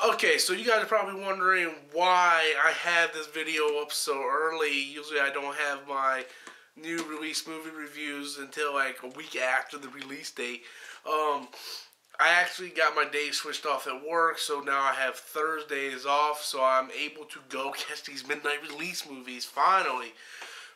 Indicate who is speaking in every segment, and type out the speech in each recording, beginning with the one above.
Speaker 1: Okay, so you guys are probably wondering why I had this video up so early. Usually I don't have my new release movie reviews until like a week after the release date. I actually got my day switched off at work, so now I have Thursdays off, so I'm able to go catch these midnight release movies, finally.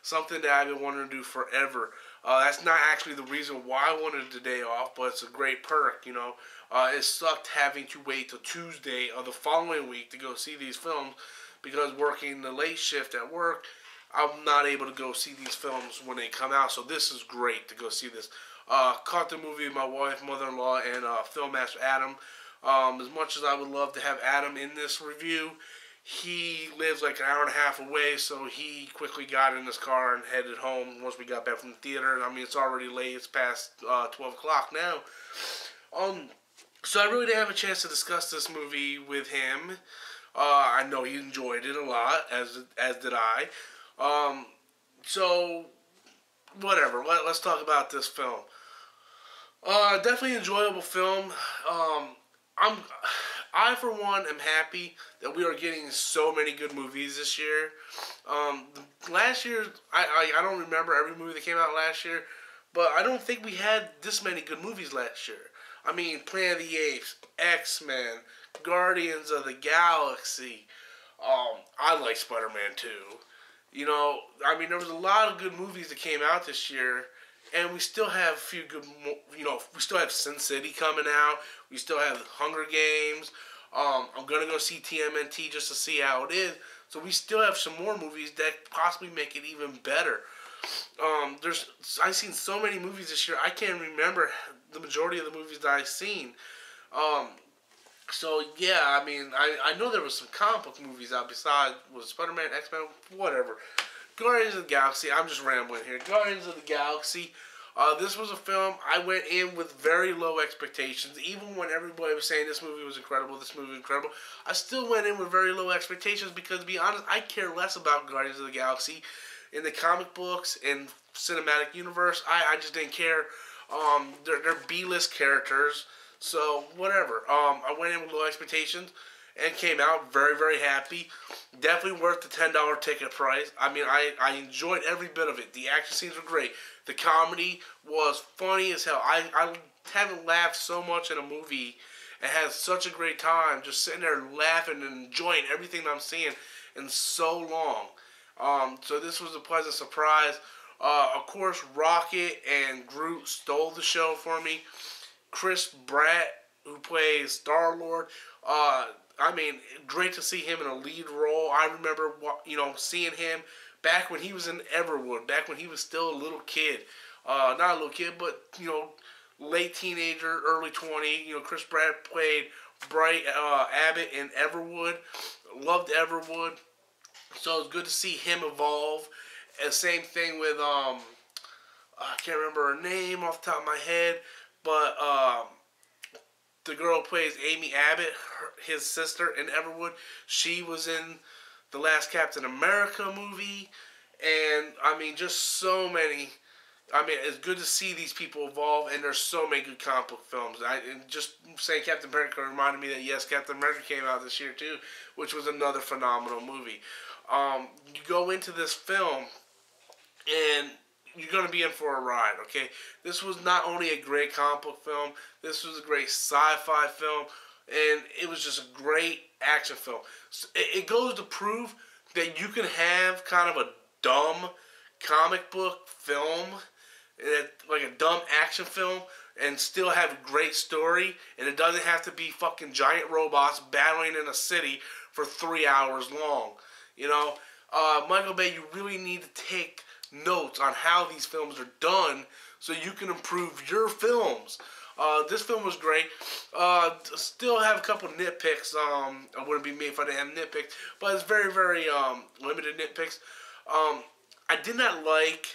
Speaker 1: Something that I've been wanting to do forever. That's not actually the reason why I wanted the day off, but it's a great perk, you know. It sucked having to wait till Tuesday of the following week to go see these films because working the late shift at work, I'm not able to go see these films when they come out. So this is great to go see this. Caught the movie with my wife, mother-in-law, and film master Adam. As much as I would love to have Adam in this review, he lives like an hour and a half away, so he quickly got in his car and headed home once we got back from the theater. I mean, it's already late. It's past 12 o'clock now. So I really didn't have a chance to discuss this movie with him. I know he enjoyed it a lot, as did I. So, whatever. Let's talk about this film. Definitely enjoyable film. I, for one, am happy that we are getting so many good movies this year. Last year, I don't remember every movie that came out last year, but I don't think we had this many good movies last year. I mean, Planet of the Apes, X-Men, Guardians of the Galaxy. I like Spider-Man 2. You know, I mean, there was a lot of good movies that came out this year. And we still have a few good, you know, we still have Sin City coming out. We still have Hunger Games. I'm going to go see TMNT just to see how it is. So we still have some more movies that possibly make it even better. I've seen so many movies this year, I can't remember the majority of the movies that I've seen. So, yeah, I mean, I know there was some comic book movies out besides, was Spider-Man, X-Men, whatever. Guardians of the Galaxy, I'm just rambling here. Guardians of the Galaxy, this was a film I went in with very low expectations. Even when everybody was saying this movie was incredible, I still went in with very low expectations because, to be honest, I care less about Guardians of the Galaxy in the comic books and cinematic universe. I just didn't care. They're B-list characters, so whatever. I went in with low expectations and came out very, very happy. Definitely worth the $10 ticket price. I mean, I enjoyed every bit of it. The action scenes were great. The comedy was funny as hell. I haven't laughed so much in a movie and had such a great time just sitting there laughing and enjoying everything I'm seeing in so long. So this was a pleasant surprise. Of course, Rocket and Groot stole the show for me. Chris Pratt, who plays Star-Lord, I mean, great to see him in a lead role. I remember, you know, seeing him back when he was in Everwood, back when he was still a little kid. Not a little kid, but, you know, late teenager, early 20. You know, Chris Pratt played Bright Abbott in Everwood. Loved Everwood. So it's good to see him evolve. And same thing with, I can't remember her name off the top of my head, but the girl who plays Amy Abbott, his sister in Everwood. She was in the last Captain America movie. And, I mean, just so many. I mean, it's good to see these people evolve, and there's so many good comic book films. And just saying Captain America reminded me that, yes, Captain America came out this year, too, which was another phenomenal movie. You go into this film, and you're going to be in for a ride, okay? This was not only a great comic book film, this was a great sci-fi film, and it was just a great action film. So it goes to prove that you can have kind of a dumb comic book film, like a dumb action film, and still have a great story, and it doesn't have to be fucking giant robots battling in a city for 3 hours long. You know, Michael Bay, you really need to take notes on how these films are done so you can improve your films. This film was great. Still have a couple nitpicks. I wouldn't be me if I didn't have nitpicks, but it's very, very limited nitpicks. I did not like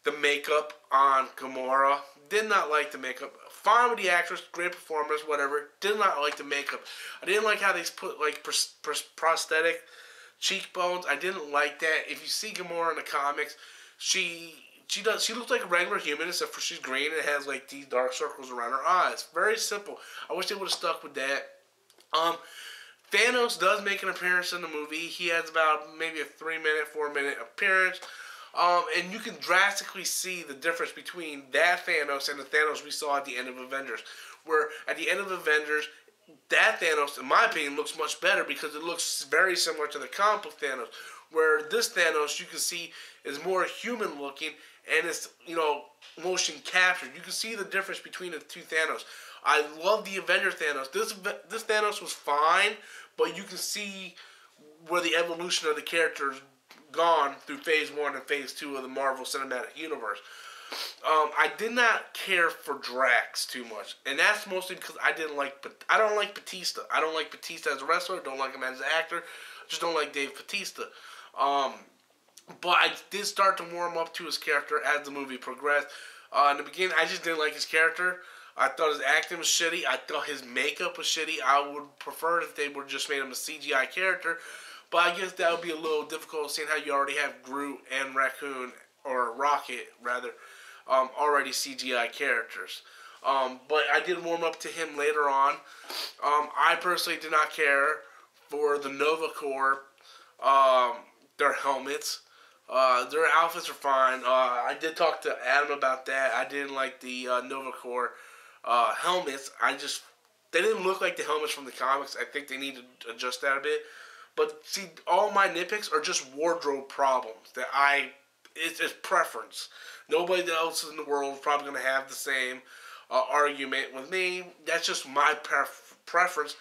Speaker 1: the makeup on Gamora. Did not like the makeup. Fine with the actress, great performance, whatever. Did not like the makeup. I didn't like how they put like prosthetic cheekbones. I didn't like that. If you see Gamora in the comics, she looks like a regular human, except for she's green and has like these dark circles around her eyes. Very simple. I wish they would have stuck with that. Thanos does make an appearance in the movie. He has about maybe a 3-minute, 4-minute appearance. And you can drastically see the difference between that Thanos and the Thanos we saw at the end of Avengers. Where at the end of Avengers, that Thanos, in my opinion, looks much better because it looks very similar to the comic book Thanos. Where this Thanos, you can see, is more human looking and it's, motion captured. You can see the difference between the two Thanos. I love the Avenger Thanos. This Thanos was fine, but you can see where the evolution of the character's gone through Phase 1 and Phase 2 of the Marvel Cinematic Universe. I did not care for Drax too much, and that's mostly because I don't like Batista. I don't like Batista as a wrestler. Don't like him as an actor. Just don't like Dave Batista. But I did start to warm up to his character as the movie progressed. In the beginning, I just didn't like his character. I thought his acting was shitty. I thought his makeup was shitty. I would prefer if they would just made him a CGI character. But I guess that would be a little difficult seeing how you already have Groot and Raccoon, or Rocket, rather, already CGI characters. But I did warm up to him later on. I personally did not care for the Nova Corps, their helmets. Their outfits are fine. I did talk to Adam about that. I didn't like the Nova Corps helmets. They didn't look like the helmets from the comics. I think they need to adjust that a bit. But see, all my nitpicks are just wardrobe problems it's preference. Nobody else in the world is probably going to have the same argument with me. That's just my preference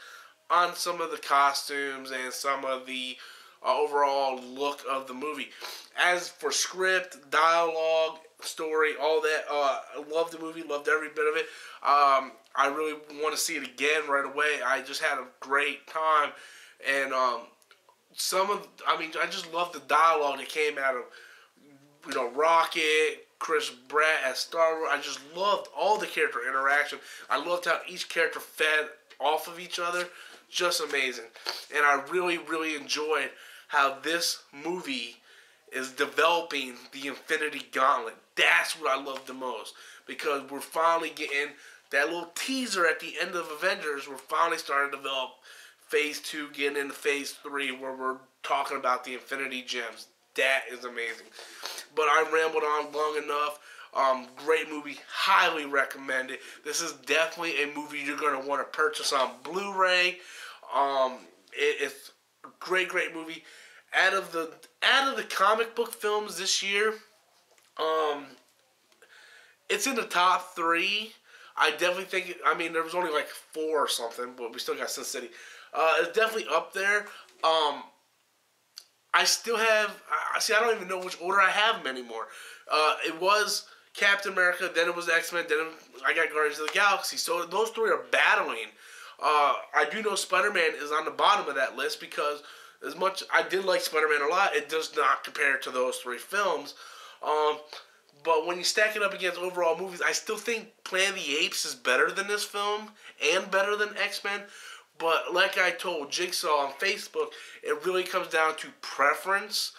Speaker 1: on some of the costumes and some of the overall look of the movie. As for script, dialogue, story, all that, I loved the movie, loved every bit of it. I really want to see it again right away. I just had a great time, and I just love the dialogue that came out of, Rocket, Chris Pratt as Star-Lord. I just loved all the character interaction. I loved how each character fed off of each other. Just amazing. And I really, really enjoyed how this movie is developing the Infinity Gauntlet. That's what I love the most. Because we're finally getting that little teaser at the end of Avengers. We're finally starting to develop Phase 2, getting into Phase 3, where we're talking about the Infinity Gems. That is amazing. But I rambled on long enough. Great movie. Highly recommend it. This is definitely a movie you're going to want to purchase on Blu-ray. It's a great, great movie. Out of the comic book films this year, it's in the top 3. I definitely think, there was only like 4 or something, but we still got Sin City. It's definitely up there. I still have, I don't even know which order I have them anymore. It was Captain America, then it was X-Men, then I got Guardians of the Galaxy. So those 3 are battling. I do know Spider-Man is on the bottom of that list because as much I did like Spider-Man a lot, it does not compare to those 3 films. But when you stack it up against overall movies, I still think Planet of the Apes is better than this film and better than X-Men. But like I told Jigsaw on Facebook, it really comes down to preference.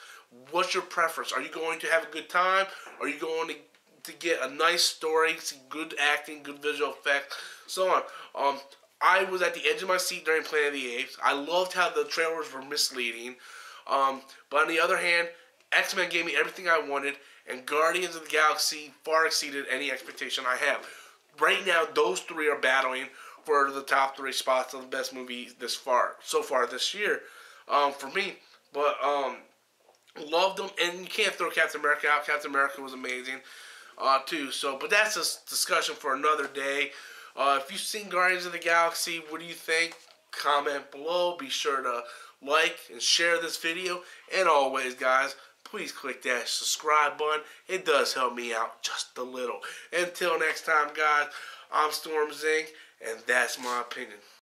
Speaker 1: What's your preference? Are you going to have a good time? Are you going to get a nice story, see good acting, good visual effects, so on? I was at the edge of my seat during Planet of the Apes. I loved how the trailers were misleading. But on the other hand, X-Men gave me everything I wanted, and Guardians of the Galaxy far exceeded any expectation I have. Right now, those 3 are battling for the top 3 spots of the best movie so far this year, for me. But loved them, and you can't throw Captain America out. Captain America was amazing, too. But that's a discussion for another day. If you've seen Guardians of the Galaxy, what do you think? Comment below. Be sure to like and share this video. And always, guys, please click that subscribe button. It does help me out just a little. Until next time, guys, I'm Storm Zing, and that's my opinion.